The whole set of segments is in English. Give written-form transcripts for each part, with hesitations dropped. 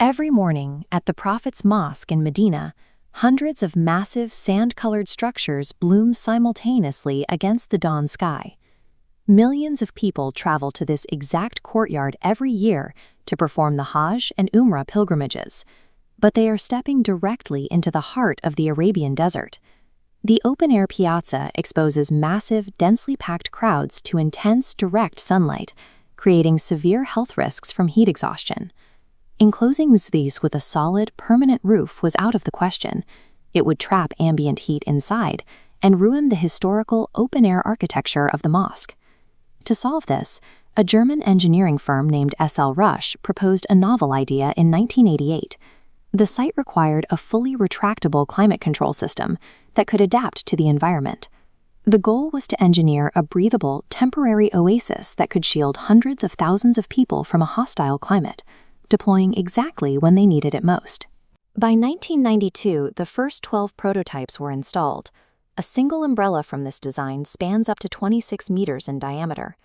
Every morning at the Prophet's Mosque in Medina, hundreds of massive sand-colored structures bloom simultaneously against the dawn sky. Millions of people travel to this exact courtyard every year to perform the Hajj and Umrah pilgrimages, but they are stepping directly into the heart of the Arabian desert. The open-air piazza exposes massive, densely packed crowds to intense, direct sunlight, creating severe health risks from heat exhaustion. Enclosing these with a solid, permanent roof was out of the question. It would trap ambient heat inside and ruin the historical open-air architecture of the mosque. To solve this, a German engineering firm named S.L. Rush proposed a novel idea in 1988. The site required a fully retractable climate control system that could adapt to the environment. The goal was to engineer a breathable, temporary oasis that could shield hundreds of thousands of people from a hostile climate, deploying exactly when they needed it most. By 1992, the first 12 prototypes were installed. A single umbrella from this design spans up to 26 meters in diameter.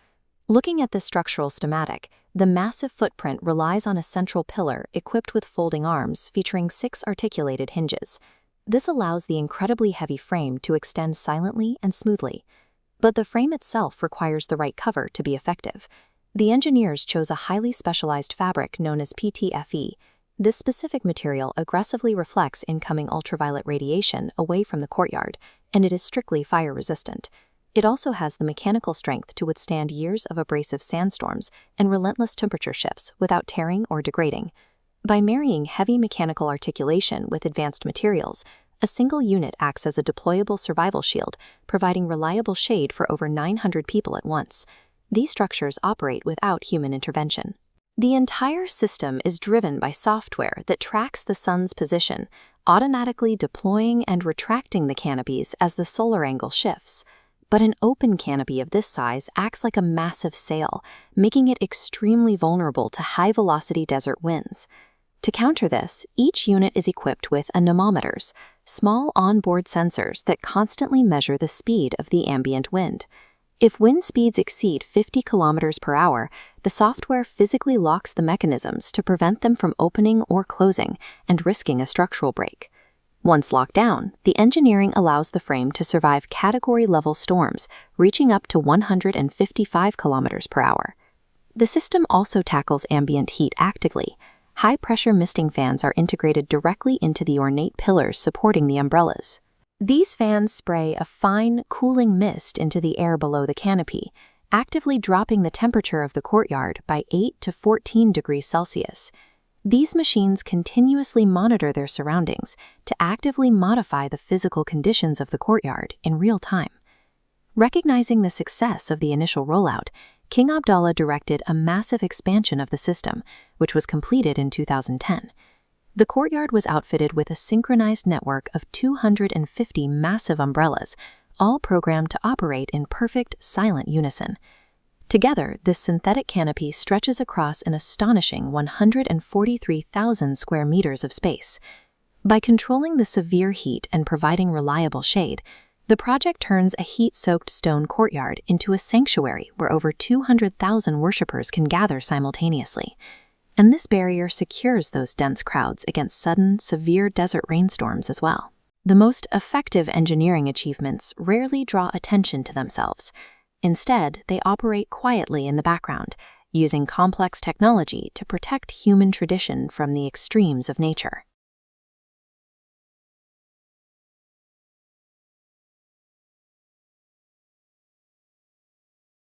Looking at this structural schematic, the massive footprint relies on a central pillar equipped with folding arms featuring 6 articulated hinges. This allows the incredibly heavy frame to extend silently and smoothly. But the frame itself requires the right cover to be effective. The engineers chose a highly specialized fabric known as PTFE. This specific material aggressively reflects incoming ultraviolet radiation away from the courtyard, and it is strictly fire-resistant. It also has the mechanical strength to withstand years of abrasive sandstorms and relentless temperature shifts without tearing or degrading. By marrying heavy mechanical articulation with advanced materials, a single unit acts as a deployable survival shield, providing reliable shade for over 900 people at once. These structures operate without human intervention. The entire system is driven by software that tracks the sun's position, automatically deploying and retracting the canopies as the solar angle shifts. But an open canopy of this size acts like a massive sail, making it extremely vulnerable to high-velocity desert winds. To counter this, each unit is equipped with anemometers, small onboard sensors that constantly measure the speed of the ambient wind. If wind speeds exceed 50 kilometers per hour, the software physically locks the mechanisms to prevent them from opening or closing and risking a structural break. Once locked down, the engineering allows the frame to survive category-level storms, reaching up to 155 kilometers per hour. The system also tackles ambient heat actively. High-pressure misting fans are integrated directly into the ornate pillars supporting the umbrellas. These fans spray a fine, cooling mist into the air below the canopy, actively dropping the temperature of the courtyard by 8 to 14 degrees Celsius. These machines continuously monitor their surroundings to actively modify the physical conditions of the courtyard in real time. Recognizing the success of the initial rollout, King Abdullah directed a massive expansion of the system, which was completed in 2010. The courtyard was outfitted with a synchronized network of 250 massive umbrellas, all programmed to operate in perfect, silent unison. Together, this synthetic canopy stretches across an astonishing 143,000 square meters of space. By controlling the severe heat and providing reliable shade, the project turns a heat-soaked stone courtyard into a sanctuary where over 200,000 worshippers can gather simultaneously. And this barrier secures those dense crowds against sudden, severe desert rainstorms as well. The most effective engineering achievements rarely draw attention to themselves. Instead, they operate quietly in the background, using complex technology to protect human tradition from the extremes of nature.